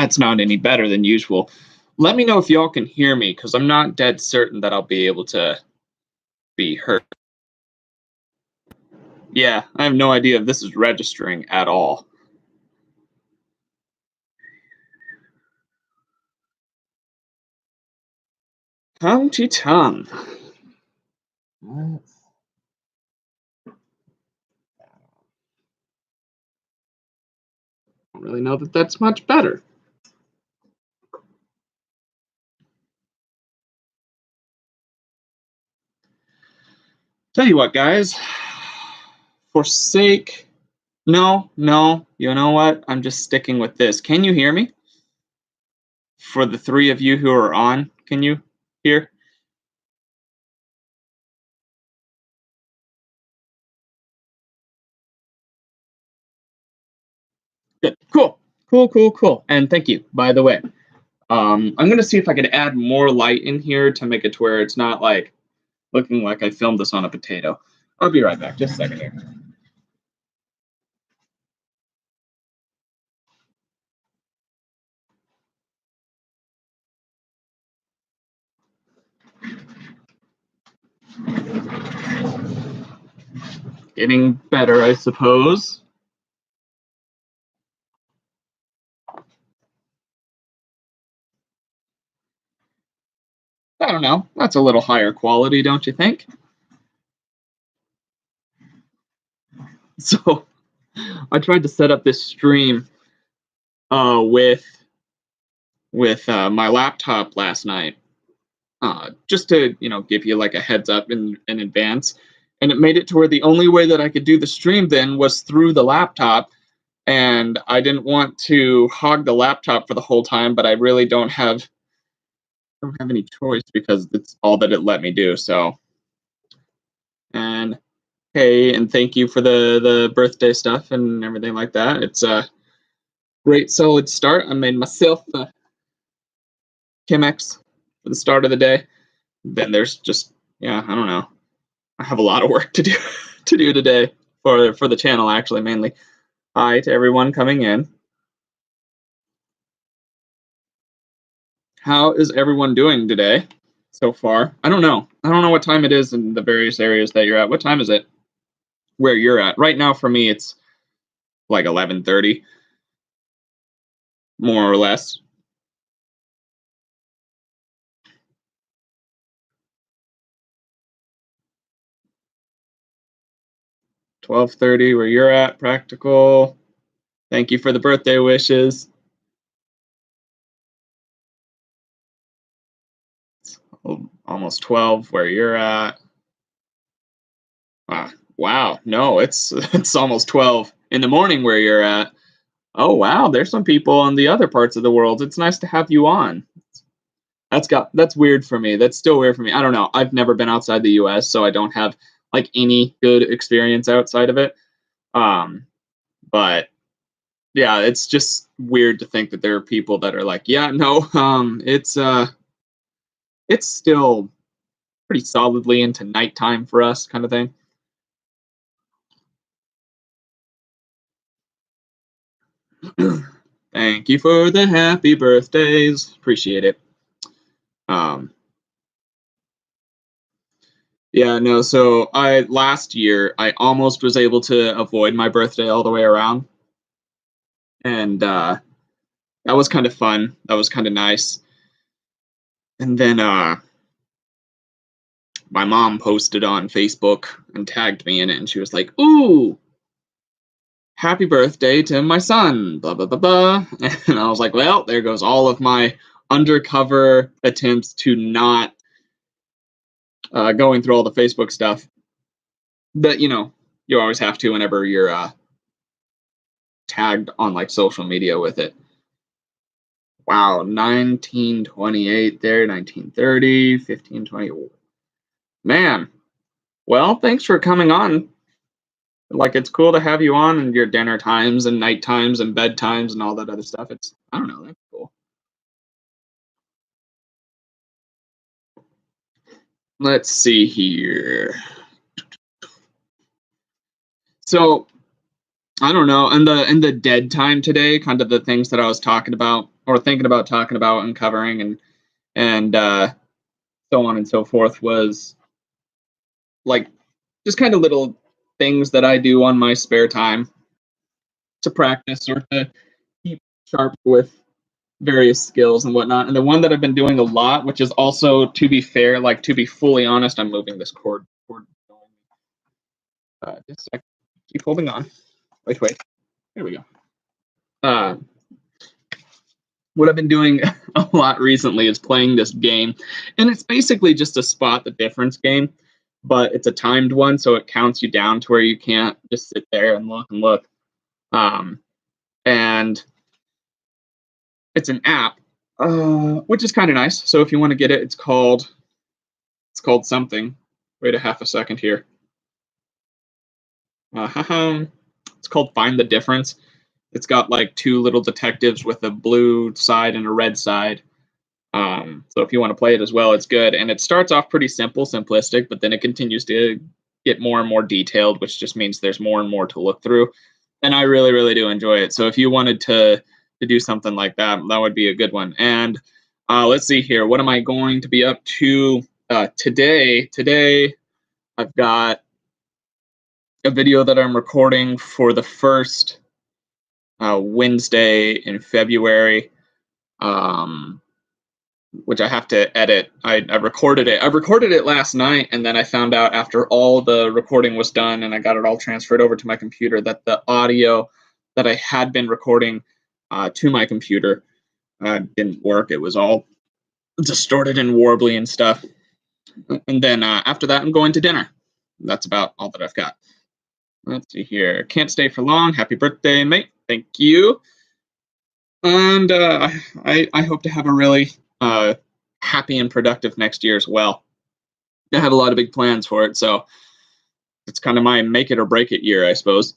that's not any better than usual. Let me know if y'all can hear me, because I'm not dead certain that I'll be able to be heard. Yeah, I have no idea if this is registering at all. Humpty tongue. I don't really know that that's much better. Tell you what, guys. Forsake. No, you know what? I'm just sticking with this. Can you hear me? For the three of you who are on, can you hear? Good. Cool. And thank you, by the way. I'm going to see if I could add more light in here to make it to where it's not like looking like I filmed this on a potato. I'll be right back. Just a second here. Getting better, I suppose. I don't know. That's a little higher quality, don't you think? So I tried to set up this stream with my laptop last night, just to give you like a heads up in advance, and it made it to where the only way that I could do the stream then was through the laptop, and I didn't want to hog the laptop for the whole time, but I really don't have any choice because it's all that it let me do. So, and hey, and thank you for the birthday stuff and everything like that. It's a great solid start. I made myself a Chemex for the start of the day. Then there's just, I don't know. I have a lot of work to do today for the channel, actually, mainly. Hi to everyone coming in. How is everyone doing today so far? I don't know what time it is in the various areas that you're at. What time is it where you're at? Right now for me it's like 11:30, more or less. $12:30 where you're at, practical. Thank you for the birthday wishes. It's almost 12 where you're at. Wow, no, it's almost 12 in the morning where you're at. Oh wow, there's some people in the other parts of the world. It's nice to have you on. That's weird for me. That's still weird for me. I don't know. I've never been outside the US, so I don't have like any good experience outside of it. But yeah, it's just weird to think that there are people that are like, yeah, no, it's still pretty solidly into nighttime for us, kind of thing. Thank you for the happy birthdays. Appreciate it. Yeah, no, so last year I almost was able to avoid my birthday all the way around. And that was kind of fun. That was kind of nice. And then my mom posted on Facebook and tagged me in it, and she was like, "Ooh, happy birthday to my son, blah, blah, blah, blah." And I was like, well, there goes all of my undercover attempts to not going through all the Facebook stuff that, you always have to whenever you're tagged on like social media with it. Wow, 1928 there, 1930, 1520. Man, well, thanks for coming on. Like, it's cool to have you on and your dinner times and night times and bed times and all that other stuff. I don't know, that's cool. Let's see here. So, I don't know, in the dead time today, kind of the things that I was talking about or thinking about talking about and covering and so on and so forth was like just kind of little things that I do on my spare time to practice or to keep sharp with various skills and whatnot. And the one that I've been doing a lot, which is also, to be fair, like to be fully honest, I'm moving this cord. Just a sec. Keep holding on. Wait. There we go. Uh, what I've been doing a lot recently is playing this game, and it's basically just a spot the difference game, but it's a timed one, so it counts you down to where you can't just sit there and look and look. And it's an app, which is kind of nice. So if you want to get it, it's called something. Wait a half a second here. It's called Find the Difference. It's got like two little detectives with a blue side and a red side. So if you want to play it as well, it's good. And it starts off pretty simplistic, but then it continues to get more and more detailed, which just means there's more and more to look through. And I really, really do enjoy it. So if you wanted to do something like that, that would be a good one. And let's see here. What am I going to be up to today? Today, I've got a video that I'm recording for the first Wednesday in February, which I have to edit. I recorded it. I recorded it last night, and then I found out after all the recording was done and I got it all transferred over to my computer that the audio that I had been recording to my computer didn't work. It was all distorted and warbly and stuff. And then after that, I'm going to dinner. That's about all that I've got. Let's see here. Can't stay for long. Happy birthday, mate. Thank you. And I hope to have a really happy and productive next year as well. I have a lot of big plans for it, so it's kind of my make it or break it year, I suppose.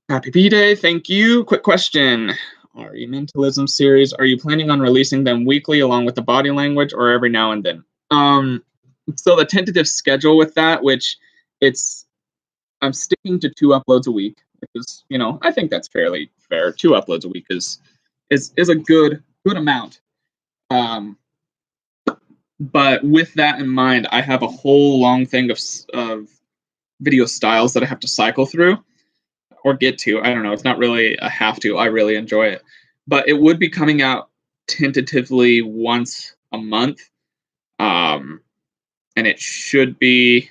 Happy B-Day. Thank you. Quick question. Are you Mentalism series? Are you planning on releasing them weekly along with the body language or every now and then? So the tentative schedule with that, which I'm sticking to 2 uploads a week, which is, I think that's fairly fair. 2 uploads a week is a good amount. But with that in mind, I have a whole long thing of video styles that I have to cycle through or get to. I don't know. It's not really a have to. I really enjoy it. But it would be coming out tentatively once a month. And it should be,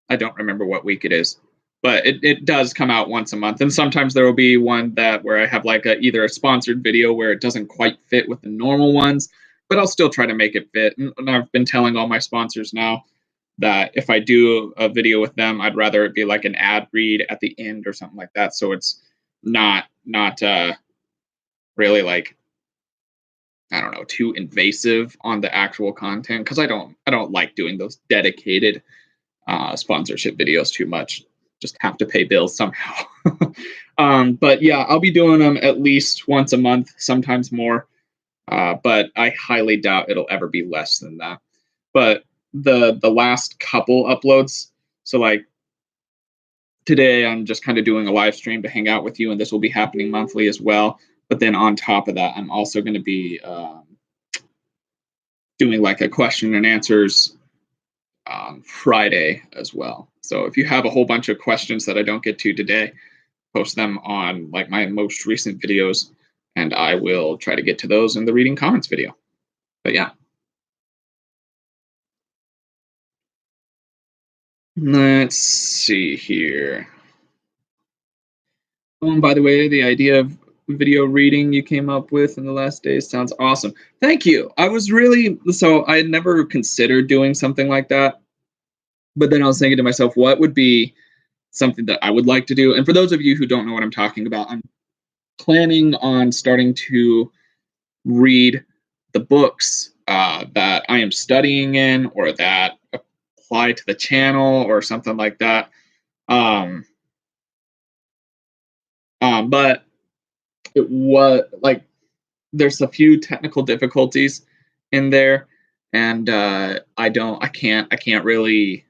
I don't remember what week it is, but it does come out once a month. And sometimes there will be one where I have like either a sponsored video where it doesn't quite fit with the normal ones, but I'll still try to make it fit. And I've been telling all my sponsors now that if I do a video with them, I'd rather it be like an ad read at the end or something like that. So it's not really like, I don't know, too invasive on the actual content, because I don't like doing those dedicated sponsorship videos too much. Just have to pay bills somehow. But yeah, I'll be doing them at least once a month, sometimes more. But I highly doubt it'll ever be less than that. But the last couple uploads, so like today I'm just kind of doing a live stream to hang out with you, and this will be happening monthly as well. But then on top of that, I'm also going to be doing like a question and answers Friday as well. So if you have a whole bunch of questions that I don't get to today, post them on like my most recent videos, and I will try to get to those in the reading comments video. But yeah. Let's see here. Oh, and by the way, the idea of video reading you came up with in the last days sounds awesome. Thank you. I had never considered doing something like that. But then I was thinking to myself, what would be something that I would like to do? And for those of you who don't know what I'm talking about, I'm planning on starting to read the books that I am studying in, or that apply to the channel or something like that. But it was like there's a few technical difficulties in there, and I can't really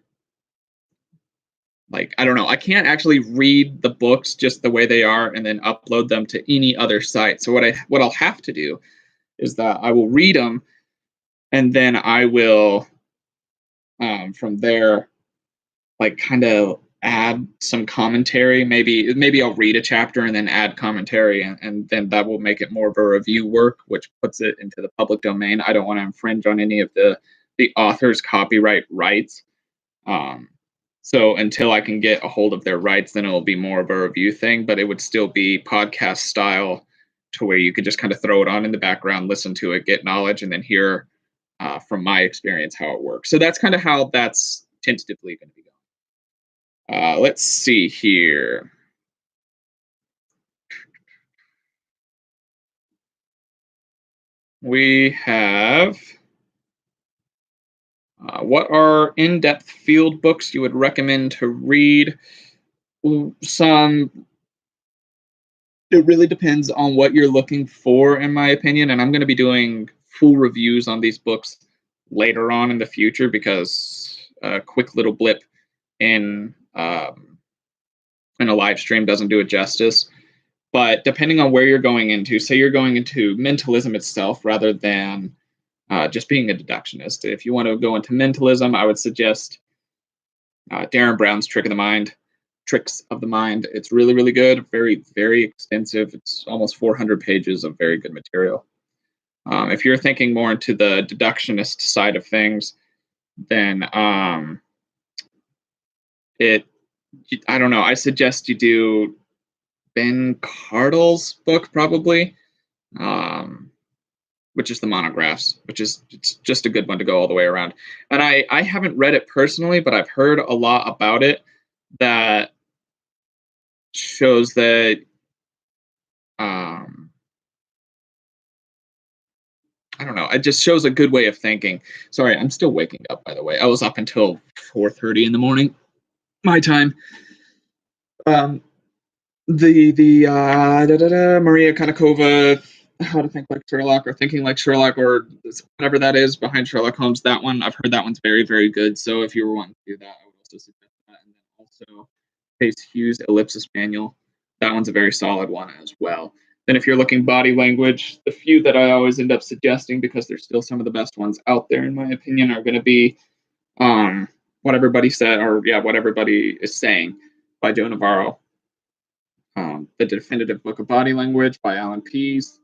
like, I don't know, I can't actually read the books just the way they are and then upload them to any other site. So what I'll have to do is that I will read them, and then I will, from there, like, kind of add some commentary. Maybe I'll read a chapter and then add commentary, and then that will make it more of a review work, which puts it into the public domain. I don't want to infringe on any of the author's copyright rights. Um, so until I can get a hold of their rights, then it'll be more of a review thing, but it would still be podcast style, to where you could just kind of throw it on in the background, listen to it, get knowledge, and then hear, from my experience, how it works. So that's kind of how that's tentatively going to be going. Let's see here. We have, what are in-depth field books you would recommend to read? Some It really depends on what you're looking for, in my opinion, and I'm going to be doing full reviews on these books later on in the future, because a quick little blip in in a live stream doesn't do it justice. But depending on where you're going into, say you're going into mentalism itself rather than just being a deductionist. If you want to go into mentalism, I would suggest Darren Brown's Tricks of the Mind. It's really, really good. Very, very extensive. It's almost 400 pages of very good material. If you're thinking more into the deductionist side of things, then I don't know. I suggest you do Ben Cardle's book, probably, which is the monographs, it's just a good one to go all the way around. And I haven't read it personally, but I've heard a lot about it that shows that, I don't know, it just shows a good way of thinking. Sorry, I'm still waking up, by the way. I was up until 4:30 in the morning, my time. Maria Konnikova, How to Think Like Sherlock, or Thinking Like Sherlock, or whatever that is behind Sherlock Holmes. That one, I've heard that one's very, very good. So if you were wanting to do that, I would also suggest that. And then also Pace Hughes' Ellipsis Manual. That one's a very solid one as well. Then if you're looking body language, the few that I always end up suggesting, because they're still some of the best ones out there, in my opinion, are going to be What Everybody Said, or What Everybody Is Saying by Joe Navarro. The Definitive Book of Body Language by Alan Pease.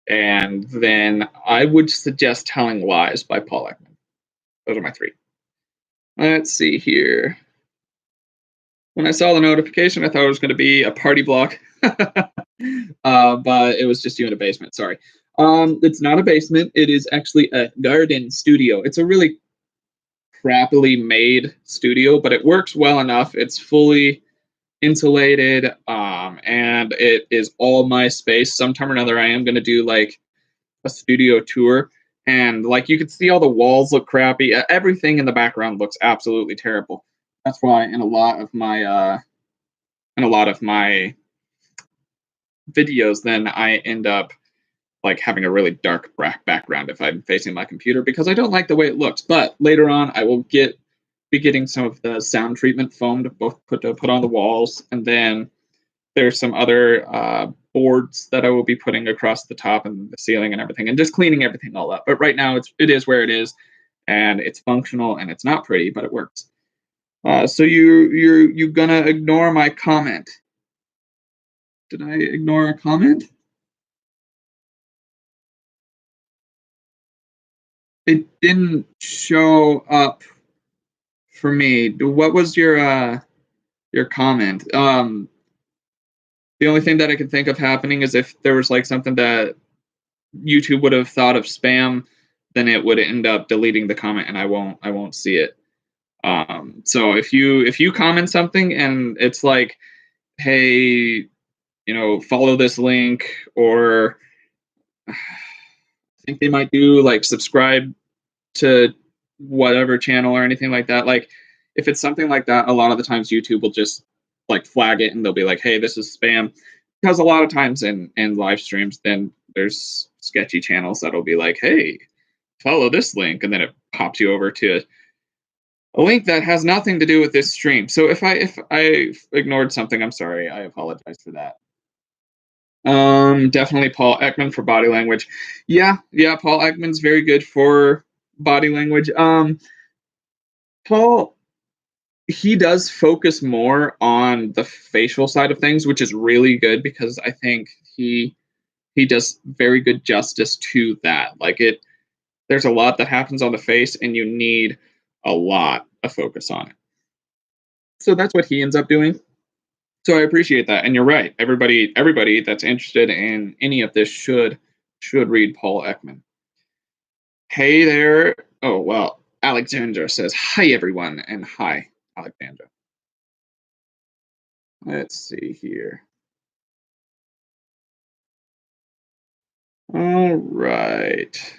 And then I would suggest Telling Lies by Paul Ekman. Those are my three. Let's see here. When I saw the notification, I thought it was going to be a party block. But it was just you in a basement. Sorry. It's not a basement. It is actually a garden studio. It's a really crappily made studio, but it works well enough. It's fully insulated, and it is all my space. Sometime or another, I am going to do like a studio tour, and like you can see, all the walls look crappy. Everything in the background looks absolutely terrible. That's why in a lot of my videos, then I end up like having a really dark background if I'm facing my computer, because I don't like the way it looks. But later on, I will be getting some of the sound treatment foam to put on the walls, and then there's some other boards that I will be putting across the top and the ceiling and everything, and just cleaning everything all up. But right now, it is where it is, and it's functional, and it's not pretty, but it works. So you're gonna ignore my comment? Did I ignore a comment? It didn't show up for me. What was your comment? The only thing that I could think of happening is if there was like something that YouTube would have thought of spam, then it would end up deleting the comment, and I won't see it. So if you comment something and it's like, hey, follow this link, or I think they might do like subscribe to whatever channel or anything like that. Like if it's something like that, a lot of the times YouTube will just like flag it, and they'll be like, hey, this is spam. Because a lot of times in live streams, then there's sketchy channels that'll be like, hey, follow this link, and then it pops you over to a link that has nothing to do with this stream. So if I ignored something, I'm sorry. I apologize for that. Definitely Paul Ekman for body language. Yeah, Paul Ekman's very good for body language. Paul, he does focus more on the facial side of things, which is really good because I think he does very good justice to that. Like there's a lot that happens on the face, and you need a lot of focus on it. So that's what he ends up doing. So I appreciate that, and you're right. Everybody that's interested in any of this should read Paul Ekman. Hey there. Oh well, Alexandra says hi everyone, and hi Alexandra. Let's see here. All right.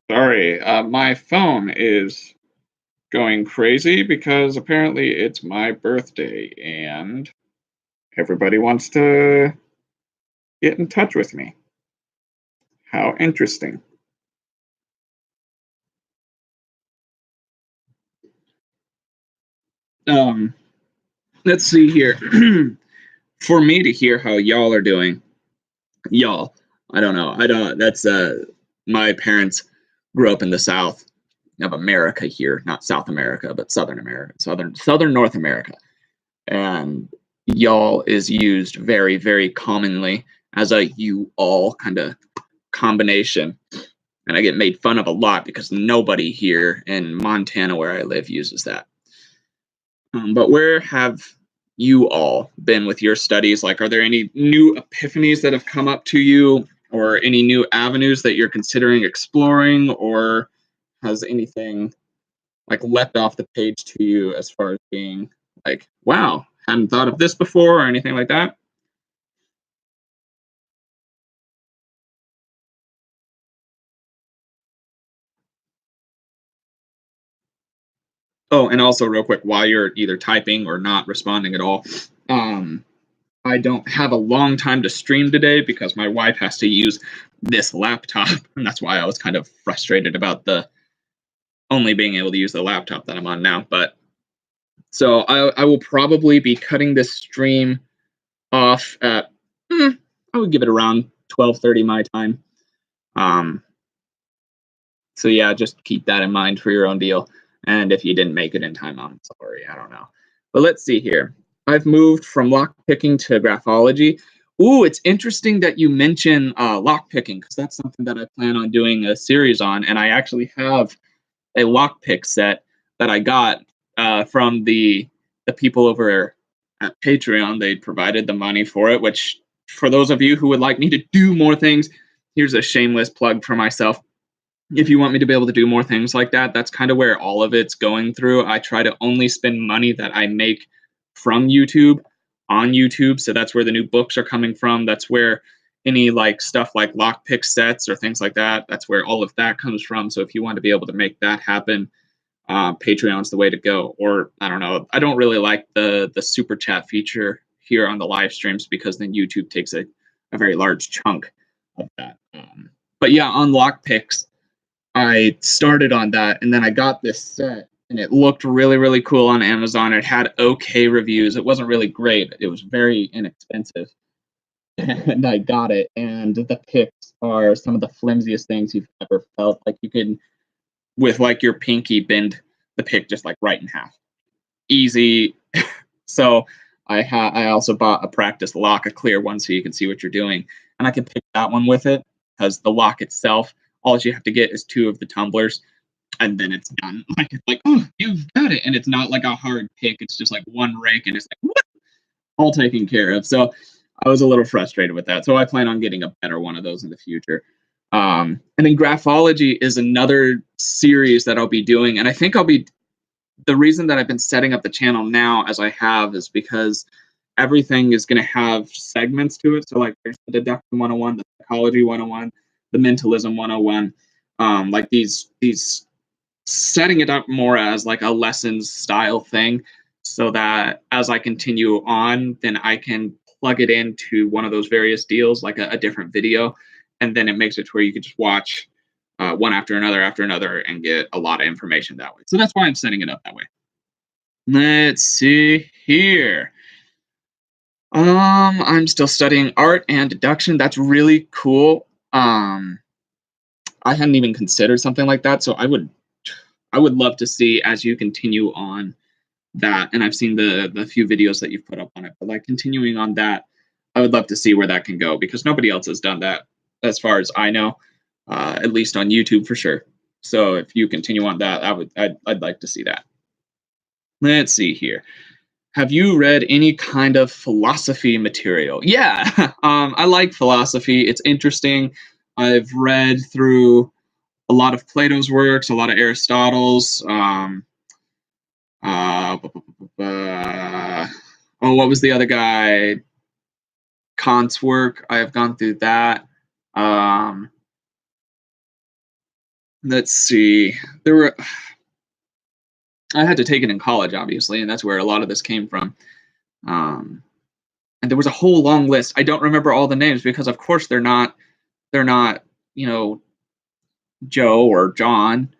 Sorry, my phone is going crazy because apparently it's my birthday and everybody wants to get in touch with me. How interesting. Let's see here. For me to hear how y'all are doing, y'all, I don't know. I don't, that's, my parents grew up in the South of America here, not South America, but Southern America, Southern North America. And y'all is used very, very commonly as a you all kind of combination. And I get made fun of a lot because nobody here in Montana, where I live, uses that. But where have you all been with your studies? Like, are there any new epiphanies that have come up to you, or any new avenues that you're considering exploring, or has anything like leapt off the page to you as far as being like, wow, hadn't thought of this before, or anything like that? Oh, and also real quick, while you're either typing or not responding at all, um, I don't have a long time to stream today because my wife has to use this laptop, and that's why I was kind of frustrated about the only being able to use the laptop that I'm on now. But so I will probably be cutting this stream off at I would give it around 12:30 my time. Um, so yeah, just keep that in mind for your own deal. And if you didn't make it in time, I'm sorry. I don't know. But let's see here. I've moved from lockpicking to graphology. Ooh, it's interesting that you mention lockpicking because that's something that I plan on doing a series on. And I actually have a lockpick set that I got from the people over at Patreon. They provided the money for it, which for those of you who would like me to do more things, here's a shameless plug for myself. If you want me to be able to do more things like that, that's kind of where all of it's going through. I try to only spend money that I make from YouTube on YouTube. So that's where the new books are coming from. That's where any like stuff like lockpick sets or things like that, that's where all of that comes from. So if you want to be able to make that happen, Patreon's the way to go. Or I don't know. I don't really like the super chat feature here on the live streams because then YouTube takes a very large chunk of that. But yeah, on lockpicks, I started on that, and then I got this set, and it looked really, really cool on Amazon. It had okay reviews. It wasn't really great. It was very inexpensive, and I got it. And the picks are some of the flimsiest things you've ever felt. Like you can, with like your pinky, bend the pick just like right in half, easy. So I also bought a practice lock, a clear one, so you can see what you're doing, and I can pick that one with it because the lock itself, all you have to get is two of the tumblers, and then it's done. Like it's like, oh, you've got it, and it's not like a hard pick. It's just like one rake, and it's like what? All taken care of. So I was a little frustrated with that. So I plan on getting a better one of those in the future. And then graphology is another series that I'll be doing, and I think I'll be. The reason that I've been setting up the channel now as I have is because everything is going to have segments to it. So like there's the deduction 101, the psychology 101, the mentalism 101, like these setting it up more as like a lessons style thing so that as I continue on, then I can plug it into one of those various deals, like a different video, and then it makes it to where you can just watch one after another and get a lot of information that way. So that's why I'm setting it up that way. Let's see here. I'm still studying art and deduction. That's really cool. I hadn't even considered something like that, so I would love to see as you continue on that. And I've seen the few videos that you've put up on it, but like continuing on that, I would love to see where that can go because nobody else has done that as far as I know, at least on YouTube for sure. So if you continue on that, I'd like to see that. Let's see here. Have you read any kind of philosophy material? Yeah, I like philosophy. It's interesting. I've read through a lot of Plato's works, a lot of Aristotle's. Uh, what was the other guy? Kant's work. I have gone through that. Um, let's see. I had to take it in college, obviously, and that's where a lot of this came from. Um, and there was a whole long list. I don't remember all the names because, of course, they're not, you know, Joe or John.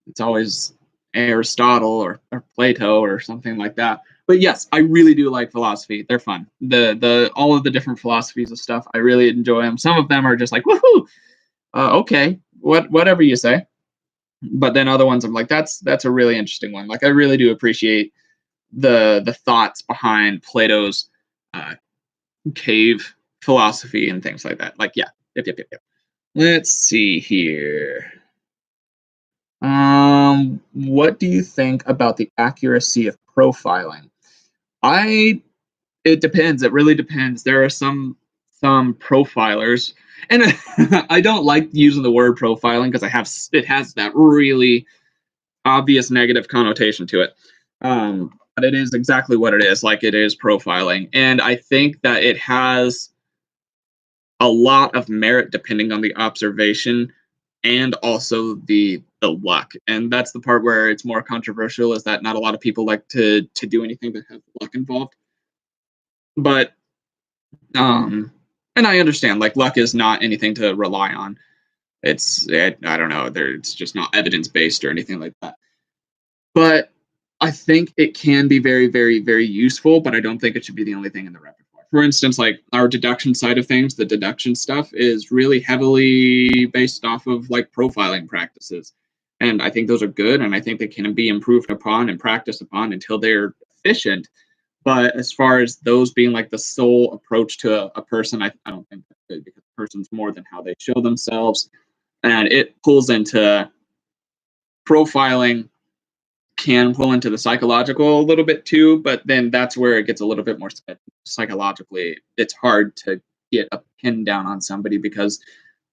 It's always Aristotle or Plato or something like that. But yes, I really do like philosophy. They're fun. The all of the different philosophies of stuff, I really enjoy them. Some of them are just like, woohoo, okay, whatever you say. But then other ones, I'm like, that's a really interesting one. Like I really do appreciate the thoughts behind Plato's uh, cave philosophy and things like that. Like, yeah, yep. Let's see here. What do you think about the accuracy of profiling? It depends. It really depends. There are some profilers, and I don't like using the word profiling because it has that really obvious negative connotation to it. But it is exactly what it is. Like it is profiling, and I think that it has a lot of merit depending on the observation and also the luck. And that's the part where it's more controversial, is that not a lot of people like to do anything that has luck involved. But and I understand, like, luck is not anything to rely on. I don't know, it's just not evidence based or anything like that. But I think it can be very, very, very useful, but I don't think it should be the only thing in the repertoire. For instance, like our deduction side of things, the deduction stuff is really heavily based off of like profiling practices. And I think those are good, and I think they can be improved upon and practiced upon until they're efficient. But as far as those being like the sole approach to a person, I don't think that's good, because a person's more than how they show themselves. And it pulls into profiling, can pull into the psychological a little bit too, but then that's where it gets a little bit more psychologically. It's hard to get a pin down on somebody because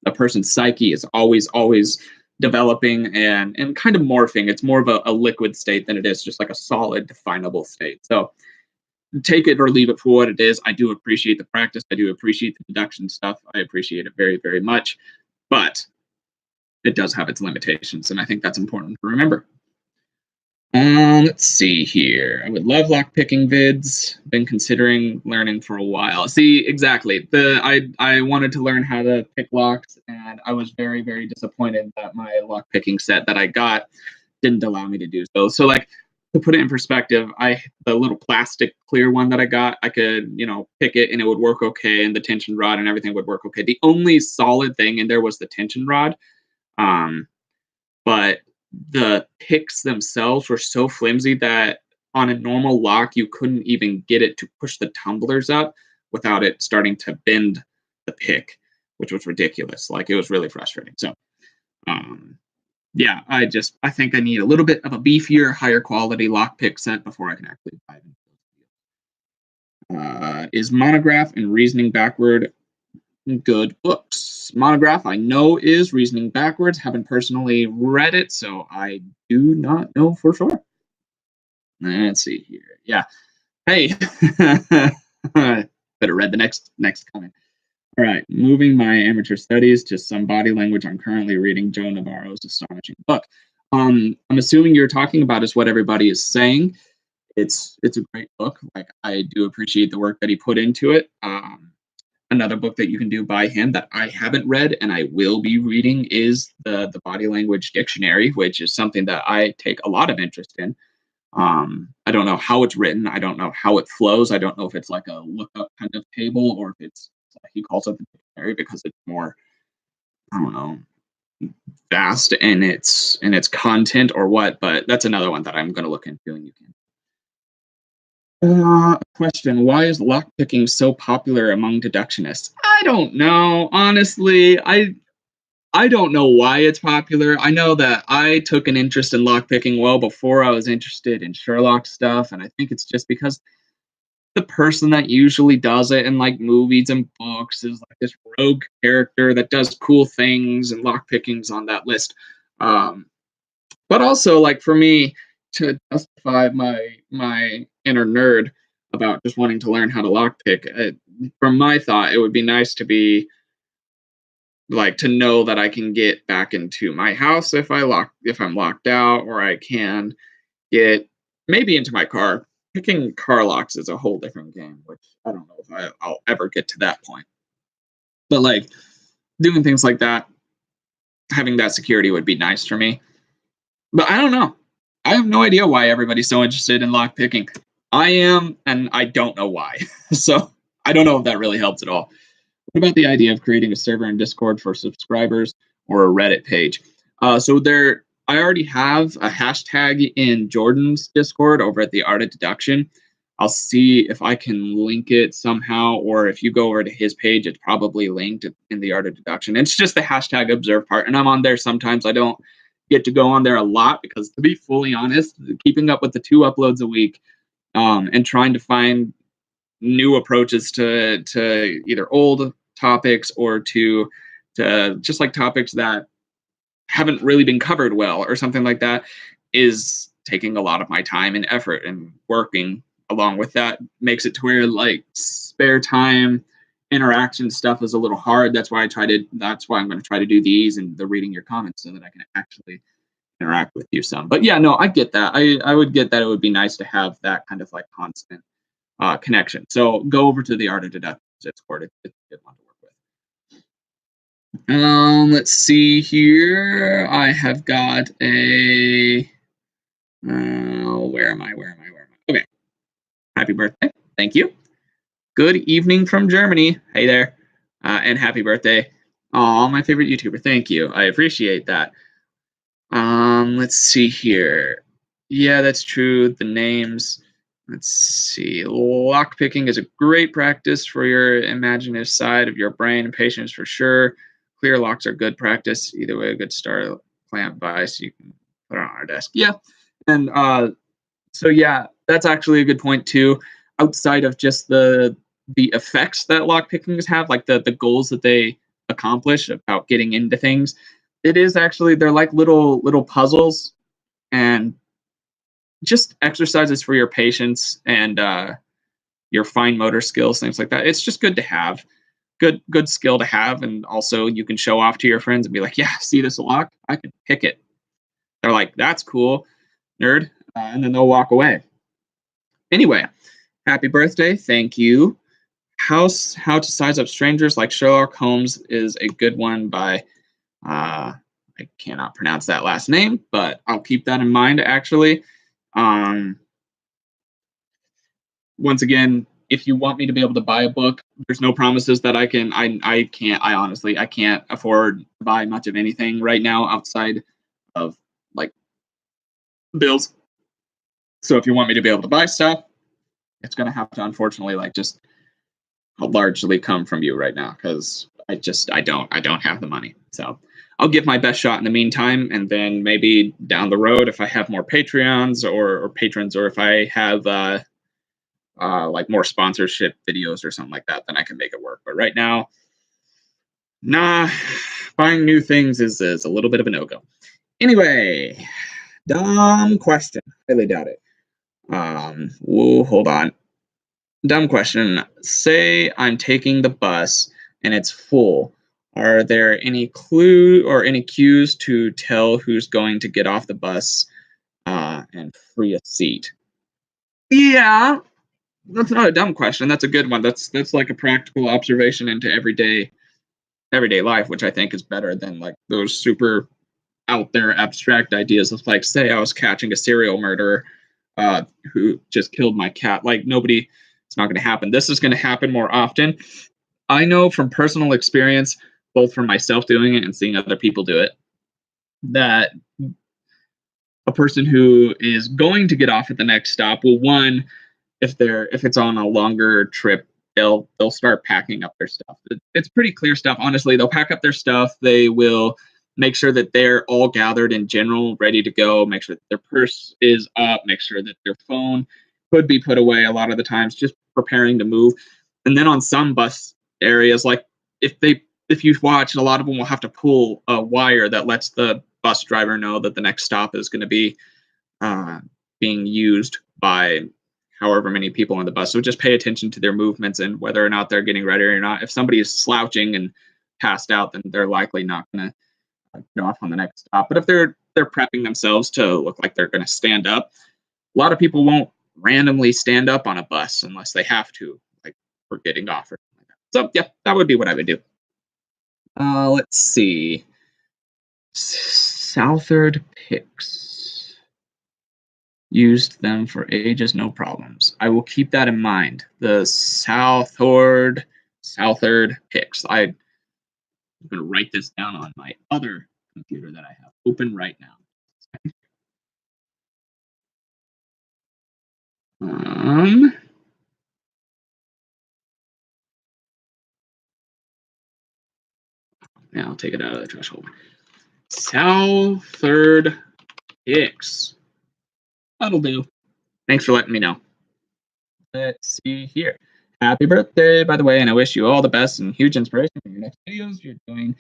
a person's psyche is always developing and kind of morphing. It's more of a liquid state than it is just like a solid definable state. So take it or leave it for what it is. I do appreciate the practice. I do appreciate the deduction stuff. I appreciate it very, very much, but it does have its limitations, and I think that's important to remember. Let's see here. I would love lockpicking vids. Been considering learning for a while. See, exactly. I wanted to learn how to pick locks, and I was very, very disappointed that my lockpicking set that I got didn't allow me to do so. So, like, to put it in perspective, the little plastic clear one that I got, I could, pick it and it would work okay, and the tension rod and everything would work okay. The only solid thing in there was the tension rod. But the picks themselves were so flimsy that on a normal lock, you couldn't even get it to push the tumblers up without it starting to bend the pick, which was ridiculous. Like, it was really frustrating. So, yeah, I think I need a little bit of a beefier, higher quality lockpick set before I can actually dive into it. Is Monograph and Reasoning Backward good books? Monograph, I know, is. Reasoning Backwards, haven't personally read it, so I do not know for sure. Let's see here. Yeah. Hey. Better read the next comment. All right. Moving my amateur studies to some body language, I'm currently reading Joe Navarro's astonishing book. I'm assuming you're talking about is What Everybody Is Saying. It's a great book. Like, I do appreciate the work that he put into it. Another book that you can do by him that I haven't read and I will be reading is the Body Language Dictionary, which is something that I take a lot of interest in. I don't know how it's written. I don't know how it flows. I don't know if it's like a lookup kind of table or if it's he calls it the dictionary because it's more, I don't know, vast in its content or what. But that's another one that I'm going to look into, and you can. Question: why is lockpicking so popular among deductionists? I don't know. Honestly, I don't know why it's popular. I know that I took an interest in lockpicking well before I was interested in Sherlock stuff, and I think it's just because the person that usually does it in like movies and books is like this rogue character that does cool things, and lockpicking's on that list. Um, but also, like for me to justify my inner nerd about just wanting to learn how to lockpick, from my thought, it would be nice to be like to know that I can get back into my house if I'm locked out, or I can get maybe into my car. Picking car locks is a whole different game, which I don't know if I'll ever get to that point. But like doing things like that, having that security would be nice for me. But I don't know. I have no idea why everybody's so interested in lock picking. I am, and I don't know why. So I don't know if that really helps at all. What about the idea of creating a server in Discord for subscribers or a Reddit page? I already have a hashtag in Jordan's Discord over at the Art of Deduction. I'll see if I can link it somehow, or if you go over to his page, it's probably linked in the Art of Deduction. It's just the hashtag observe part, and I'm on there sometimes. I don't get to go on there a lot because, to be fully honest, keeping up with the 2 uploads a week and trying to find new approaches to either old topics or to just like topics that haven't really been covered well or something like that is taking a lot of my time and effort, and working along with that makes it to where like spare time interaction stuff is a little hard. That's why I'm going to try to do these and the reading your comments so that I can actually interact with you some. But yeah, no, I get that. I would get that it would be nice to have that kind of like constant connection. So go over to the Art of Deduction Discord. It's a good one to work with. Let's see here. I have got a. Where am I? Okay. Happy birthday. Thank you. Good evening from Germany. Hey there. And happy birthday. Oh, my favorite YouTuber. Thank you. I appreciate that. Let's see here. Yeah, that's true. The names. Let's see. Lockpicking is a great practice for your imaginative side of your brain and patience for sure. Clear locks are good practice. Either way, a good start. Plant vice. You can put it on our desk. Yeah. And so yeah, that's actually a good point too. Outside of just the effects that lockpickings have, like the goals that they accomplish about getting into things, it is actually they're like little puzzles and just exercises for your patience and your fine motor skills, things like that. It's just good to have, good skill to have, and also you can show off to your friends and be like, yeah, see this lock? I can pick it. They're like, that's cool, nerd, and then they'll walk away. Anyway, happy birthday, thank you. How to Size Up Strangers Like Sherlock Holmes is a good one by I cannot pronounce that last name, but I'll keep that in mind actually. Once again, if you want me to be able to buy a book, there's no promises that I can't afford to buy much of anything right now outside of like bills. So if you want me to be able to buy stuff, it's going to have to unfortunately like just largely come from you right now, because I don't have the money. So I'll give my best shot in the meantime, and then maybe down the road, if I have more Patreons or patrons, or if I have like more sponsorship videos or something like that, then I can make it work. But right now, nah, buying new things is a little bit of a no-go. Anyway, dumb question. Highly doubt it. Whoa, hold on. Dumb question. Say I'm taking the bus and it's full. Are there any clue or any cues to tell who's going to get off the bus and free a seat? Yeah. That's not a dumb question. That's a good one. That's like a practical observation into everyday life, which I think is better than like those super out there abstract ideas of like, say I was catching a serial murderer who just killed my cat. Like nobody, it's not going to happen. This is going to happen more often. I know from personal experience, both from myself doing it and seeing other people do it, that a person who is going to get off at the next stop will, one, if it's on a longer trip, they'll start packing up their stuff. It's pretty clear stuff, honestly. They'll pack up their stuff. They will make sure that they're all gathered in general, ready to go. Make sure that their purse is up. Make sure that their phone could be put away. A lot of the times, just preparing to move. And then on some bus areas, like if you watch, a lot of them will have to pull a wire that lets the bus driver know that the next stop is going to be uh, being used by however many people on the bus. So just pay attention to their movements and whether or not they're getting ready or not. If somebody is slouching and passed out, then they're likely not going to get off on the next stop. But if they're prepping themselves to look like they're going to stand up, a lot of people won't randomly stand up on a bus unless they have to, like for getting off or something like that. So yeah, that would be what I would do. Let's see. Southard picks. Used them for ages, no problems. I will keep that in mind. The Southard picks. I'm going to write this down on my other computer that I have open right now. Now I'll take it out of the threshold. Southard picks. That'll do. Thanks for letting me know. Let's see here. Happy birthday, by the way, and I wish you all the best and huge inspiration for your next videos. You're doing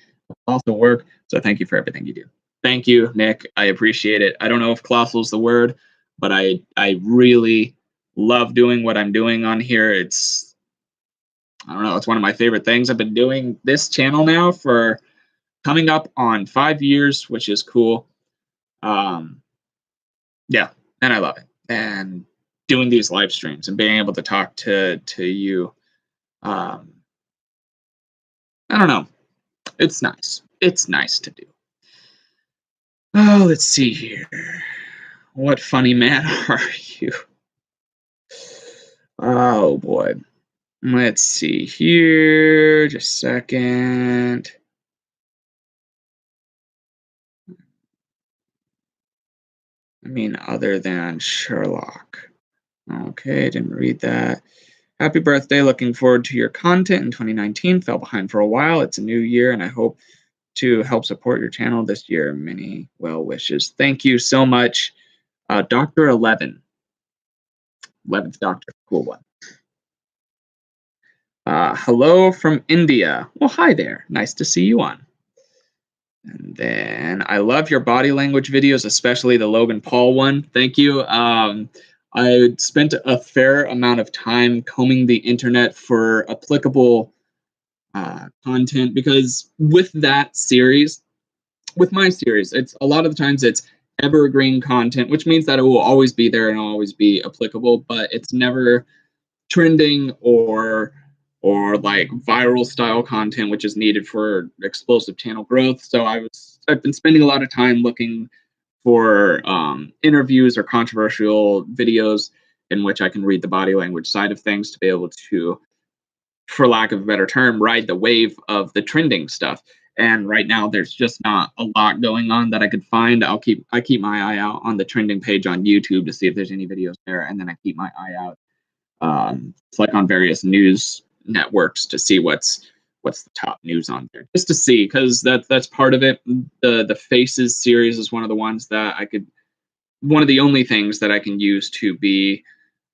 colossal work, so thank you for everything you do. Thank you, Nick. I appreciate it. I don't know if colossal is the word, but I really love doing what I'm doing on here. I don't know, it's one of my favorite things. I've been doing this channel now for coming up on 5 years, which is cool. Yeah, and I love it. And doing these live streams and being able to talk to you, I don't know. It's nice. It's nice to do. Oh, let's see here. What funny man are you? Oh boy. Let's see here. Just a second. I mean, other than Sherlock. Okay, didn't read that. Happy birthday. Looking forward to your content in 2019. Fell behind for a while. It's a new year, and I hope to help support your channel this year. Many well wishes. Thank you so much. Dr. 11. 11th Doctor. Cool one. Hello from India. Well, hi there. Nice to see you on. And then I love your body language videos, especially the Logan Paul one. Thank you. I spent a fair amount of time combing the internet for applicable content because with that series, with my series, it's a lot of the times it's evergreen content, which means that it will always be there and always be applicable, but it's never trending or like viral style content, which is needed for explosive channel growth. So I've been spending a lot of time looking for interviews or controversial videos in which I can read the body language side of things to be able to, for lack of a better term, ride the wave of the trending stuff. And right now, there's just not a lot going on that I could find. I keep my eye out on the trending page on YouTube to see if there's any videos there, and then I keep my eye out it's like on various news networks to see what's the top news on there, just to see, because that's part of it. The Faces series is one of the ones that one of the only things that I can use to be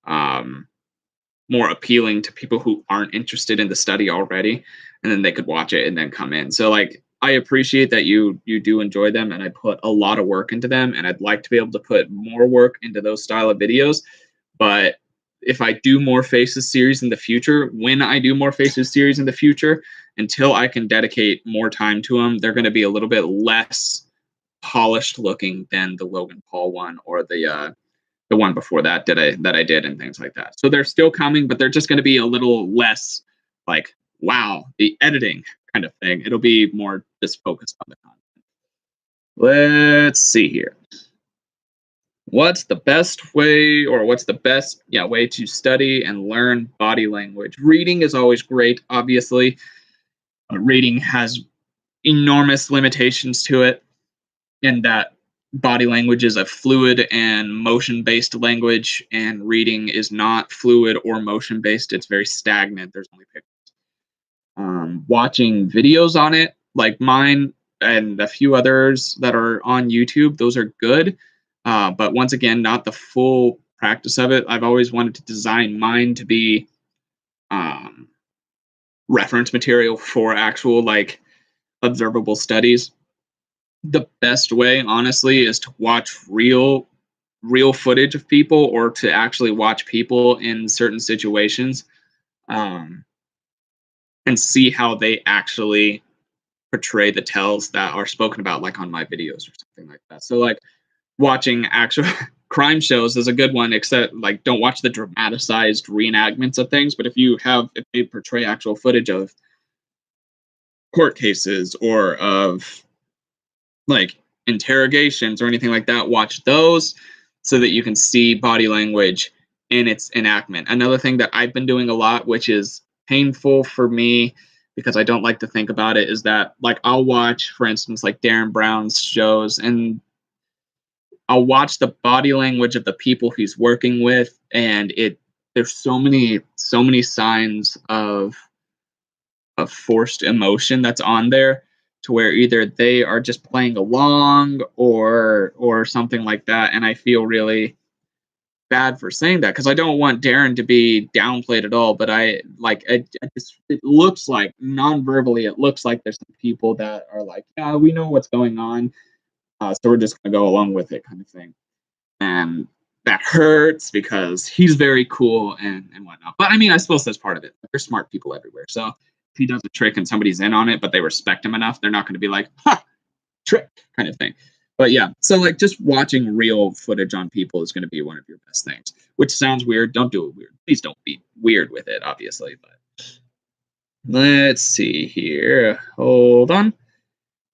more appealing to people who aren't interested in the study already, and then they could watch it and then come in. So like, I appreciate that you do enjoy them, and I put a lot of work into them, and I'd like to be able to put more work into those style of videos. But if I do more Faces series in the future, when I do more Faces series in the future, until I can dedicate more time to them, they're going to be a little bit less polished looking than the Logan Paul one or the the one before that that I did and things like that. So they're still coming, but they're just going to be a little less like, wow, the editing kind of thing. It'll be more just focused on the content. Let's see here. What's the best way, or what's the best way to study and learn body language? Reading is always great, obviously. Reading has enormous limitations to it, in that body language is a fluid and motion-based language, and reading is not fluid or motion-based. It's very stagnant. There's only pictures. Watching videos on it, like mine and a few others that are on YouTube, those are good. But once again, not the full practice of it. I've always wanted to design mine to be reference material for actual like observable studies. The best way, honestly, is to watch real footage of people, or to actually watch people in certain situations, and see how they actually portray the tells that are spoken about, like on my videos or something like that. So like watching actual crime shows is a good one, except like don't watch the dramatized reenactments of things. But if they portray actual footage of court cases or of like interrogations or anything like that, watch those so that you can see body language in its enactment. Another thing that I've been doing a lot, which is painful for me because I don't like to think about it, is that like I'll watch, for instance, like Darren Brown's shows, and I'll watch the body language of the people he's working with, and there's so many signs of forced emotion that's on there, to where either they are just playing along or something like that. And I feel really bad for saying that, because I don't want Darren to be downplayed at all. But I just, it looks like non-verbally, it looks like there's some people that are like, yeah, we know what's going on, so we're just gonna go along with it, kind of thing. And that hurts because he's very cool and whatnot. But I mean, I suppose that's part of it. There's smart people everywhere. So if he does a trick and somebody's in on it, but they respect him enough, they're not going to be like, ha, trick, kind of thing. But yeah, so like just watching real footage on people is going to be one of your best things, which sounds weird. Don't do it weird. Please don't be weird with it, obviously. But let's see here. Hold on.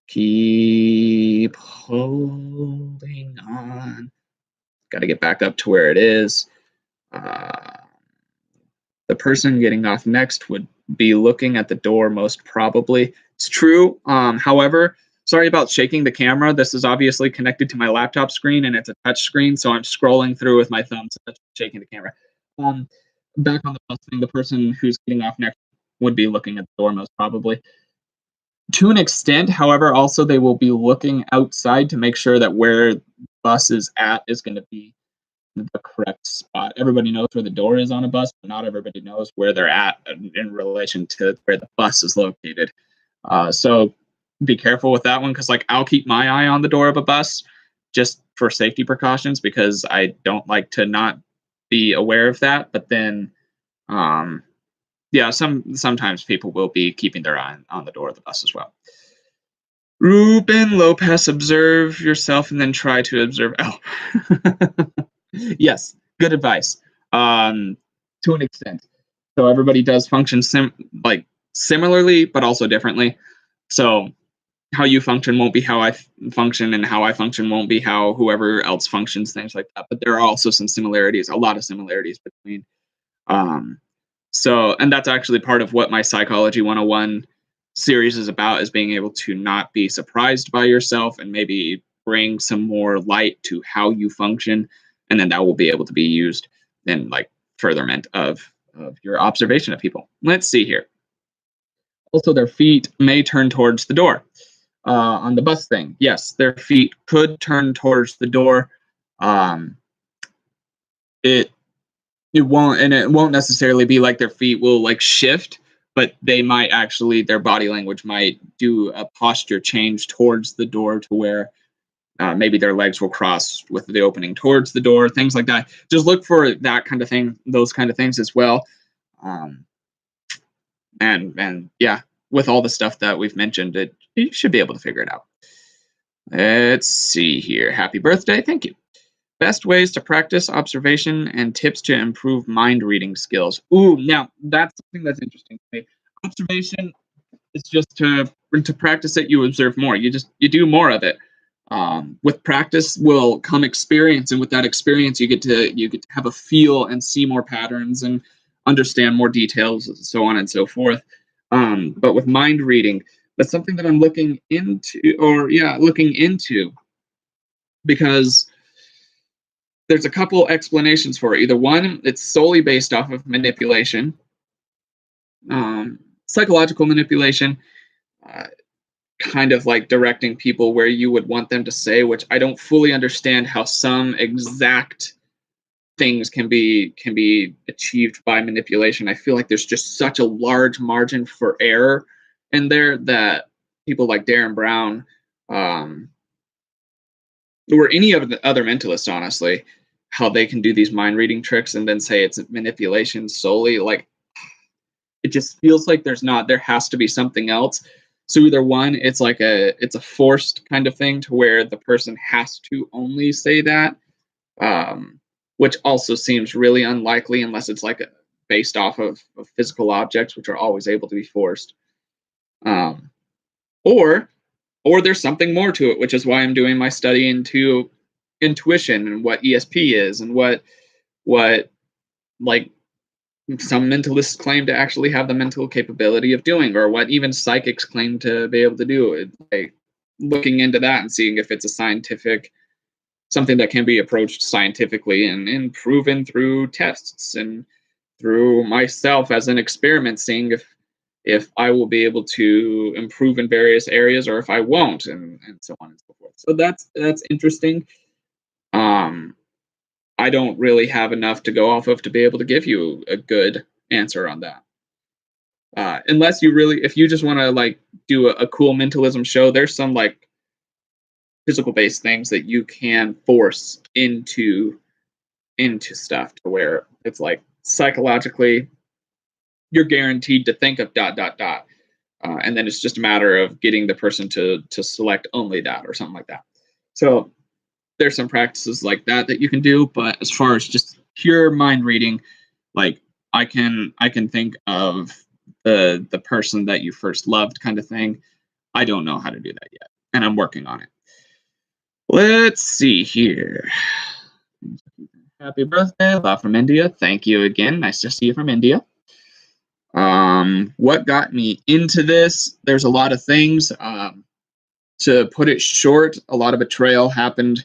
Keep holding on. Got to get back up to where it is. The person getting off next would be looking at the door, most probably. It's true. However, sorry about shaking the camera. This is obviously connected to my laptop screen, and it's a touch screen, so I'm scrolling through with my thumb, so that's shaking the camera. Back on the bus thing, the person who's getting off next would be looking at the door, most probably. To an extent, however, also they will be looking outside to make sure that where the bus is at is going to be the correct spot. Everybody knows where the door is on a bus, but not everybody knows where they're at in relation to where the bus is located. So be careful with that one, because like I'll keep my eye on the door of a bus just for safety precautions, because I don't like to not be aware of that. But then yeah, sometimes people will be keeping their eye on the door of the bus as well. Ruben Lopez, observe yourself and then try to observe. Oh, yes, good advice. To an extent. So everybody does function similarly, but also differently. So how you function won't be how I function, and how I function won't be how whoever else functions, things like that. But there are also some similarities, a lot of similarities between. So, and that's actually part of what my Psychology 101 series is about, is being able to not be surprised by yourself and maybe bring some more light to how you function. And then that will be able to be used in like furtherment of your observation of people. Let's see here. Also, their feet may turn towards the door. On the bus thing, yes, their feet could turn towards the door. It won't necessarily be like their feet will like shift, but they might actually, their body language might do a posture change towards the door, to where maybe their legs will cross with the opening towards the door, things like that. Just look for that kind of thing, those kind of things as well. And yeah, with all the stuff that we've mentioned, you should be able to figure it out. Let's see here. Happy birthday. Thank you. Best ways to practice observation and tips to improve mind reading skills. Ooh, now that's something that's interesting to me. Observation is just to practice it. You observe more. You do more of it. With practice will come experience, and with that experience, you get to have a feel and see more patterns and understand more details, and so on and so forth. But with mind reading, that's something that I'm looking into, because there's a couple explanations for it. Either one, it's solely based off of manipulation, psychological manipulation, uh, kind of like directing people where you would want them to say, which I don't fully understand how some exact things can be achieved by manipulation. I feel like there's just such a large margin for error in there that people like Darren Brown, or any of the other mentalists, honestly, how they can do these mind reading tricks and then say it's manipulation solely. Like, it just feels like there has to be something else. So either one, it's a forced kind of thing to where the person has to only say that, which also seems really unlikely unless it's based off of physical objects, which are always able to be forced. Or there's something more to it, which is why I'm doing my study into intuition and what ESP is, and what like some mentalists claim to actually have the mental capability of doing, or what even psychics claim to be able to do. Like, looking into that and seeing if it's something that can be approached scientifically and proven through tests and through myself as an experiment, seeing if I will be able to improve in various areas or if I won't, and so on and so forth. So that's interesting. I don't really have enough to go off of to be able to give you a good answer on that. Unless if you just want to do a cool mentalism show, there's some physical based things that you can force into stuff to where it's psychologically you're guaranteed to think of ... and then it's just a matter of getting the person to select only that or something like that. So there's some practices like that you can do, but as far as just pure mind reading, I can think of the person that you first loved kind of thing. I don't know how to do that yet, and I'm working on it. Let's see here. Happy birthday, love from India. Thank you again. Nice to see you from India. What got me into this? There's a lot of things. To put it short, a lot of betrayal happened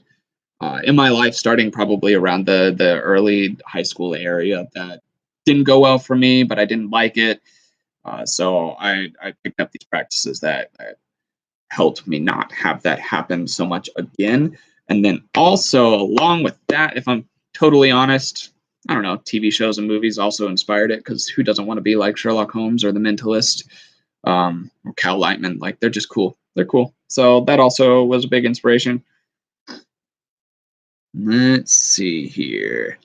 in my life, starting probably around the early high school area, that didn't go well for me, but I didn't like it. So I picked up these practices that helped me not have that happen so much again. And then also, along with that, if I'm totally honest, I don't know, TV shows and movies also inspired it, because who doesn't want to be like Sherlock Holmes or The Mentalist, or Cal Lightman? They're just cool. They're cool. So that also was a big inspiration. Let's see here.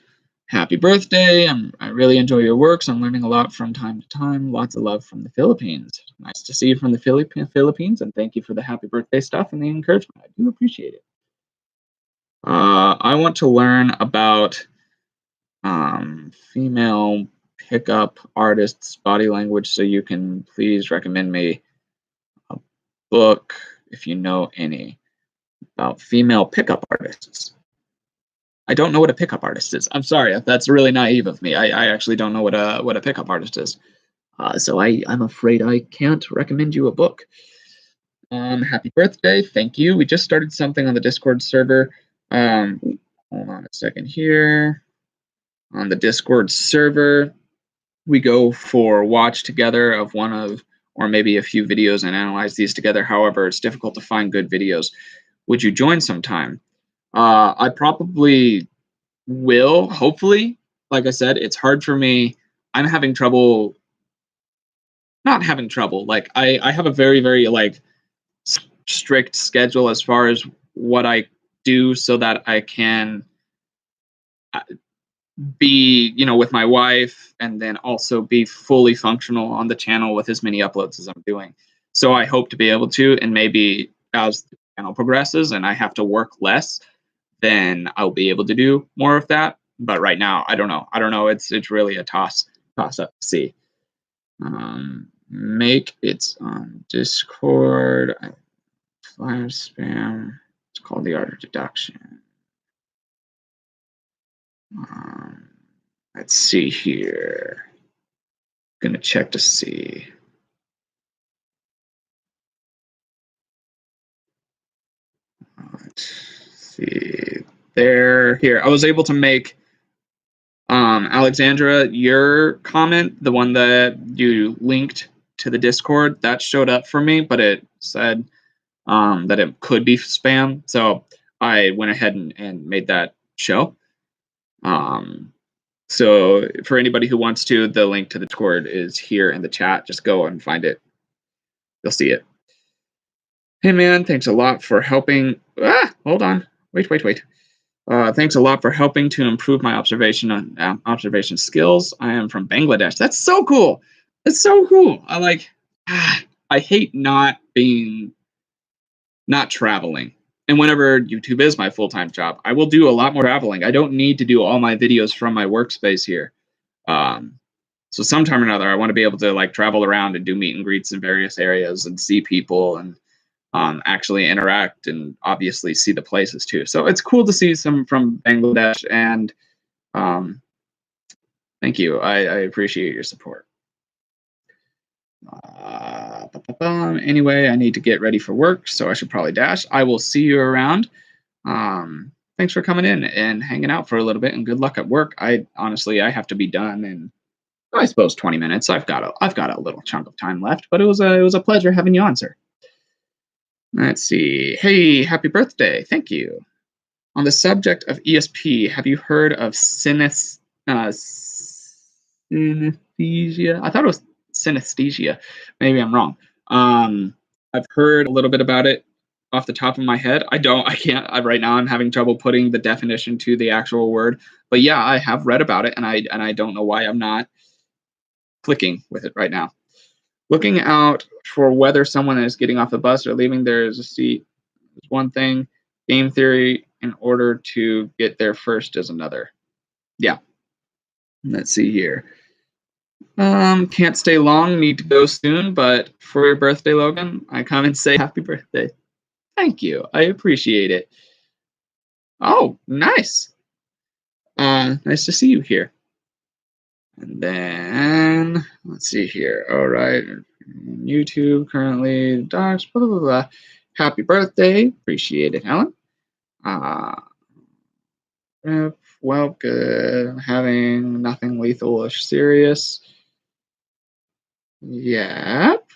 Happy birthday. I really enjoy your works. I'm learning a lot from time to time. Lots of love from the Philippines. Nice to see you from the Philippines, and thank you for the happy birthday stuff and the encouragement. I do appreciate it. I want to learn about female pickup artists' body language, so you can please recommend me a book if you know any about female pickup artists. I don't know what a pickup artist is. I'm sorry, that's really naive of me. I actually don't know what a pickup artist is. So I'm afraid I can't recommend you a book. Happy birthday. Thank you. We just started something on the Discord server. Hold on a second here. On the Discord server, we go for watch together of one of, or maybe a few videos, and analyze these together. However, it's difficult to find good videos. Would you join sometime? I probably will, hopefully. Like I said, it's hard for me. I'm having trouble, not having trouble. I have a very, very strict schedule as far as what I do, so that I can be, with my wife, and then also be fully functional on the channel with as many uploads as I'm doing. So I hope to be able to, and maybe as the channel progresses and I have to work less, then I'll be able to do more of that. But right now, I don't know. I don't know. It's really a toss up to see. Make it's on Discord. Flyer spam. It's called the art of deduction. Let's see here. Gonna check to see. Let's see. Here. I was able to make Alexandra, your comment, the one that you linked to the Discord, that showed up for me, but it said that it could be spam. So I went ahead and made that show. So for anybody who wants to, the link to the Discord is here in the chat. Just go and find it. You'll see it. Hey man, thanks a lot for helping. Hold on. Wait. Thanks a lot for helping to improve my observation skills. I am from Bangladesh. That's so cool. It's so cool. I hate not traveling. And whenever YouTube is my full-time job, I will do a lot more traveling. I don't need to do all my videos from my workspace here. So sometime or another, I want to be able to like travel around and do meet and greets in various areas and see people and actually interact and obviously see the places too. So it's cool to see some from Bangladesh, and thank you. I appreciate your support. Anyway, I need to get ready for work, so I should probably dash. I will see you around. Thanks for coming in and hanging out for a little bit, and good luck at work. I have to be done in, I suppose, 20 minutes. I've got a little chunk of time left, but it was a pleasure having you on, sir. Let's see. Hey, happy birthday. Thank you. On the subject of ESP, have you heard of synesthesia? I thought it was synesthesia. Maybe I'm wrong. I've heard a little bit about it off the top of my head. Right now I'm having trouble putting the definition to the actual word. But yeah, I have read about it, and I don't know why I'm not clicking with it right now. Looking out for whether someone is getting off the bus or leaving, there is a seat. Is one thing. Game theory, in order to get there first, is another. Yeah. Let's see here. Can't stay long, need to go soon, but for your birthday, Logan, I come and say happy birthday. Thank you. I appreciate it. Oh, nice. Nice to see you here. And then, let's see here. All right. YouTube currently, dogs, blah, blah, blah. Happy birthday. Appreciate it, Helen. Well, good. Having nothing lethal or serious. Yep.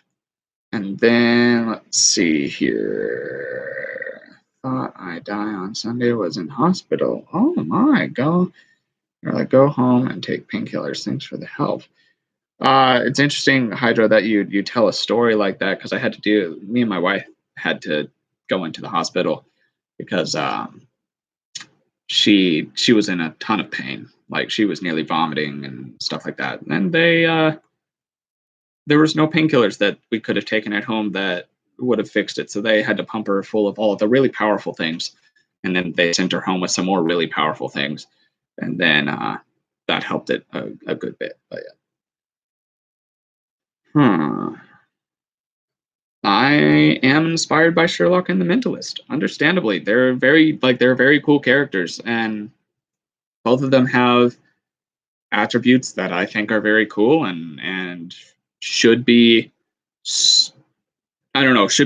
And then, let's see here. Thought I die on Sunday, was in hospital. Oh my God. You're like, go home and take painkillers. Thanks for the help. It's interesting, Hydra, that you tell a story like that, because me and my wife had to go into the hospital because she was in a ton of pain. Like, she was nearly vomiting and stuff like that. And there was no painkillers that we could have taken at home that would have fixed it. So they had to pump her full of all of the really powerful things. And then they sent her home with some more really powerful things. And then that helped it a good bit. But yeah. I am inspired by Sherlock and the Mentalist. Understandably, they're very cool characters, and both of them have attributes that I think are very cool and should be, should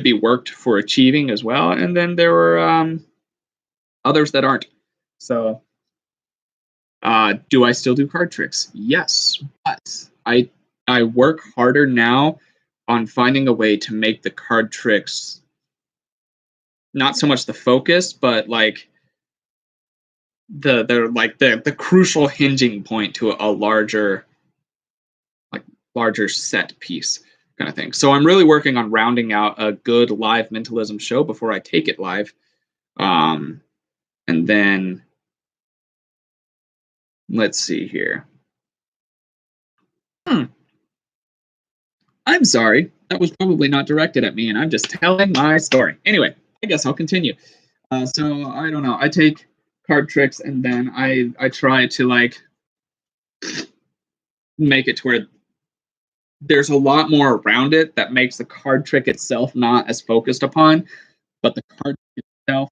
be worked for achieving as well. And then there were others that aren't. So, do I still do card tricks? Yes, but I work harder now on finding a way to make the card tricks not so much the focus, but like the crucial hinging point to a larger set piece kind of thing. So I'm really working on rounding out a good live Mentalism show before I take it live. And then let's see here. I'm sorry. That was probably not directed at me, and I'm just telling my story. Anyway, I guess I'll continue. So I don't know. I take card tricks, and then I try to like make it to where there's a lot more around it that makes the card trick itself not as focused upon, but the card trick itself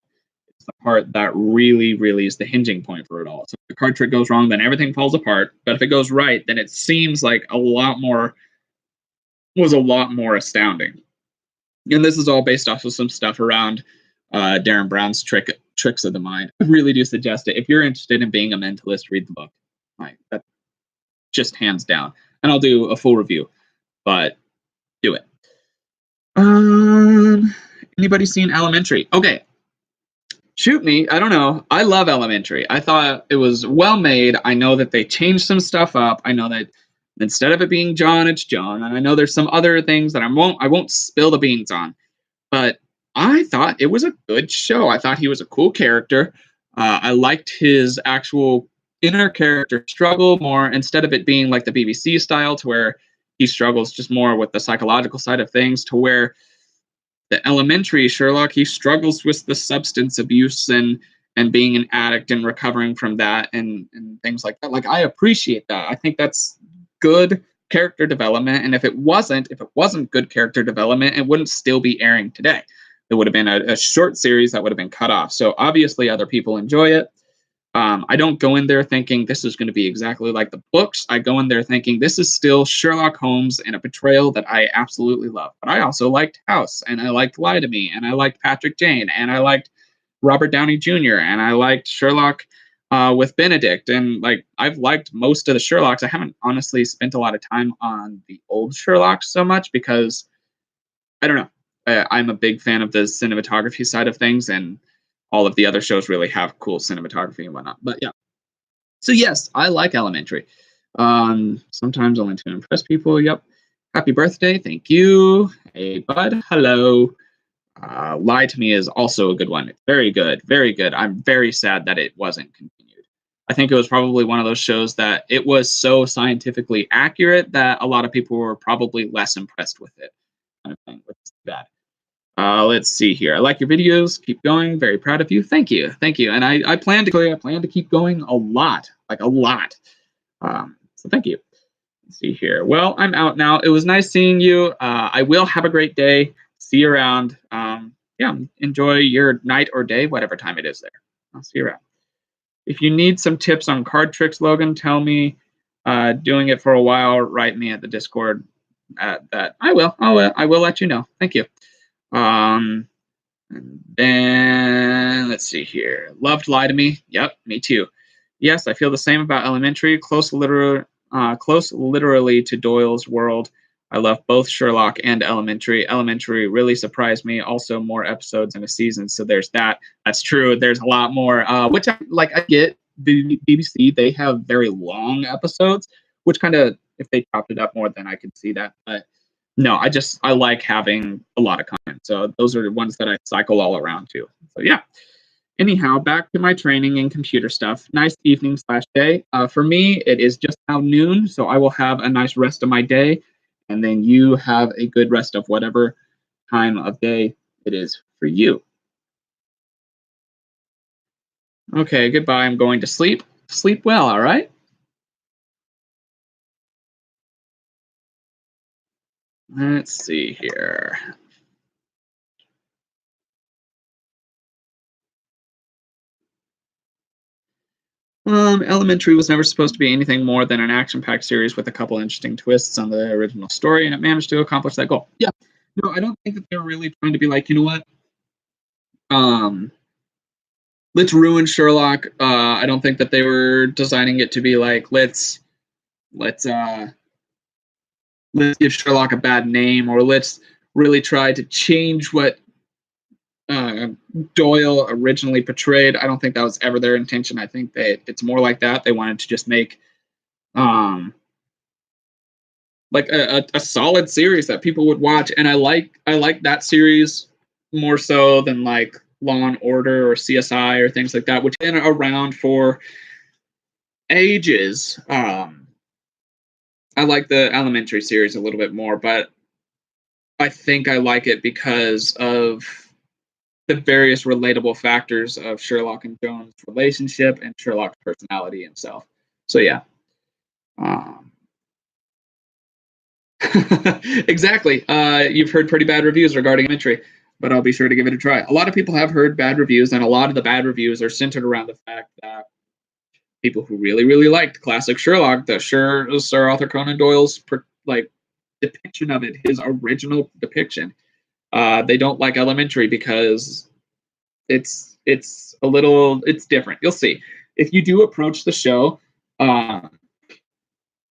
is the part that really, really is the hinging point for it all. So if the card trick goes wrong, then everything falls apart. But if it goes right, then it seems like a lot more astounding. And this is all based off of some stuff around Darren Brown's Tricks of the Mind. I really do suggest it. If you're interested in being a mentalist, read the book. Like, that just hands down. And I'll do a full review, but do it. Anybody seen Elementary? Okay. Shoot me. I don't know. I love Elementary. I thought it was well made. I know that they changed some stuff up. I know that instead of it being John, it's John. And I know there's some other things that I won't spill the beans on. But I thought it was a good show. I thought he was a cool character. I liked his actual inner character struggle more, instead of it being like the BBC style to where he struggles just more with the psychological side of things, to where the Elementary Sherlock, he struggles with the substance abuse and being an addict and recovering from that and things like that. Like, I appreciate that. I think that's good character development. And if it wasn't good character development, it wouldn't still be airing today. It would have been a short series that would have been cut off. So obviously other people enjoy it. I don't go in there thinking this is going to be exactly like the books. I go in there thinking this is still Sherlock Holmes and a portrayal that I absolutely love. But I also liked House, and I liked Lie to Me, and I liked Patrick Jane, and I liked Robert Downey Jr., and I liked Sherlock with Benedict. And like, I've liked most of the Sherlocks. I haven't honestly spent a lot of time on the old Sherlocks so much because, I don't know, I'm a big fan of the cinematography side of things, and all of the other shows really have cool cinematography and whatnot. But yeah. So yes, I like Elementary. Sometimes only to impress people. Yep. Happy birthday. Thank you. Hey, bud. Hello. Lie to Me is also a good one. It's very good. Very good. I'm very sad that it wasn't continued. I think it was probably one of those shows that it was so scientifically accurate that a lot of people were probably less impressed with it. Kind of thing, which is bad. Let's see here. I like your videos. Keep going. Very proud of you. Thank you. Thank you. And I plan to keep going a lot, like a lot. So thank you. Let's see here. Well, I'm out now. It was nice seeing you. I will have a great day. See you around. Yeah, enjoy your night or day, whatever time it is there. I'll see you around. If you need some tips on card tricks, Logan, tell me. Doing it for a while, write me at the Discord. That I will let you know. Thank you. And then let's see here. Loved Lie to Me. Yep, me too. Yes, I feel the same about Elementary. Close literally to Doyle's world. I love both Sherlock and Elementary. Elementary really surprised me. Also, more episodes in a season, so there's that. That's true. There's a lot more. Which I get. The BBC, they have very long episodes, which kind of, if they chopped it up more, then I could see that. But no, I like having a lot of content. So those are the ones that I cycle all around to. So yeah. Anyhow, back to my training and computer stuff. Nice evening/day. For me, it is just now noon, so I will have a nice rest of my day, and then you have a good rest of whatever time of day it is for you. Okay, goodbye. I'm going to sleep. Sleep well, all right? Let's see here. Elementary was never supposed to be anything more than an action-packed series with a couple interesting twists on the original story, and it managed to accomplish that goal. Yeah. No, I don't think that they're really trying to be like, you know what? Let's ruin Sherlock. I don't think that they were designing it to be like, let's give Sherlock a bad name, or let's really try to change what Doyle originally portrayed. I don't think that was ever their intention. I think that it's more like that. They wanted to just make like a solid series that people would watch, and I like that series more so than like Law and Order or CSI or things like that, which have been around for ages. I like the Elementary series a little bit more, but I think I like it because of the various relatable factors of Sherlock and Jones' relationship and Sherlock's personality himself. So yeah. Exactly. You've heard pretty bad reviews regarding Elementary, but I'll be sure to give it a try. A lot of people have heard bad reviews, and a lot of the bad reviews are centered around the fact that people who really, really liked classic Sherlock, the Sir Arthur Conan Doyle's depiction of it, his original depiction, they don't like Elementary because it's different. You'll see if you do approach the show.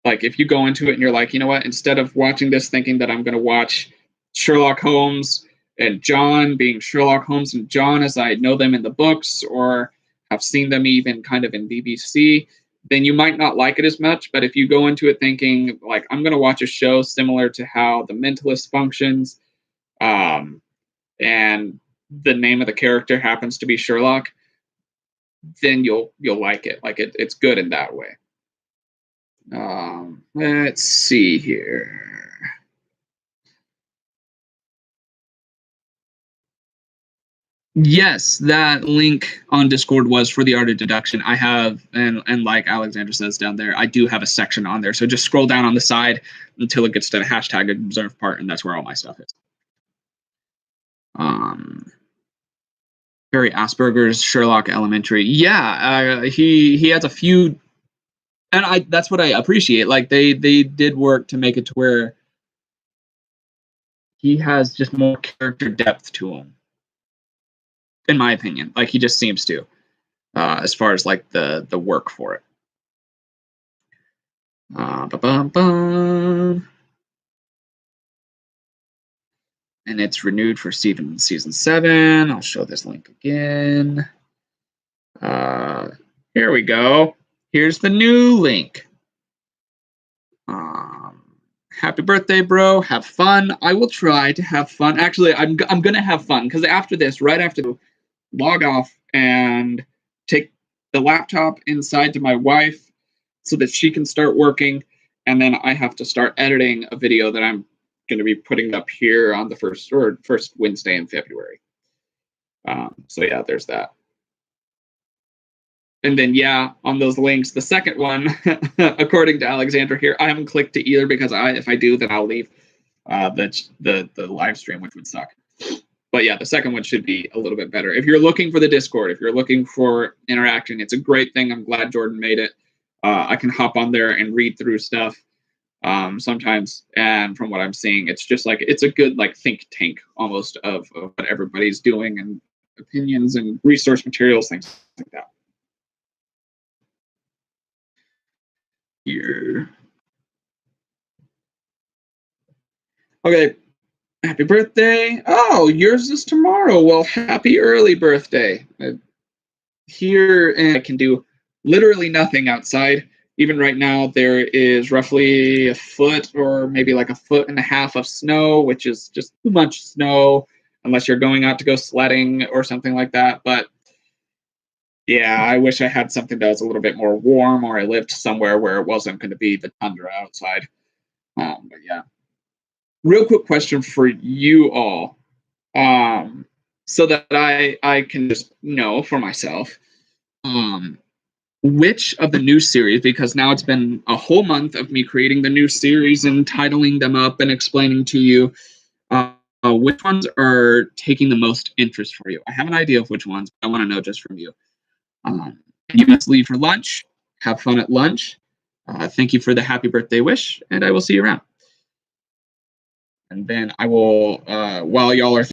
Like if you go into it and you're like, you know what, instead of watching this thinking that I'm going to watch Sherlock Holmes and John being Sherlock Holmes and John as I know them in the books or have seen them even kind of in BBC, then you might not like it as much. But if you go into it thinking like, I'm going to watch a show similar to how The Mentalist functions, and the name of the character happens to be Sherlock, then you'll like it. Like it's good in that way. Let's see here. Yes, that link on Discord was for the art of deduction. I have, and like Alexander says down there, I do have a section on there. So just scroll down on the side until it gets to the hashtag observe part, and that's where all my stuff is. Harry Asperger's Sherlock Elementary. Yeah, he has a few. And that's what I appreciate. Like they did work to make it to where he has just more character depth to him, in my opinion. Like he just seems to, as far as like the work for it. And it's renewed for season 7. I'll show this link again. Here we go. Here's the new link. Happy birthday, bro. Have fun. I will try to have fun. Actually, I'm gonna have fun because after this, right after, log off and take the laptop inside to my wife so that she can start working, and then I have to start editing a video that I'm going to be putting up here on the first Wednesday in February. So yeah, there's that. And then, yeah, on those links, the second one, according to Alexander here, I haven't clicked to either because if I do, then I'll leave the live stream, which would suck. But yeah, the second one should be a little bit better. If you're looking for the Discord, if you're looking for interaction, it's a great thing. I'm glad Jordan made it. I can hop on there and read through stuff sometimes. And from what I'm seeing, it's just like, it's a good like think tank almost of what everybody's doing and opinions and resource materials, things like that. Here. Okay. Happy birthday. Oh, yours is tomorrow. Well, happy early birthday. Here, and I can do literally nothing outside. Even right now, there is roughly a foot or maybe like a foot and a half of snow, which is just too much snow unless you're going out to go sledding or something like that. But yeah, I wish I had something that was a little bit more warm, or I lived somewhere where it wasn't going to be the tundra outside. But yeah. Real quick question for you all, so that I can just know for myself, which of the new series, because now it's been a whole month of me creating the new series and titling them up and explaining to you, which ones are taking the most interest for you. I have an idea of which ones, but I want to know just from you. You must leave for lunch. Have fun at lunch. Thank you for the happy birthday wish, and I will see you around. And then I will, while y'all are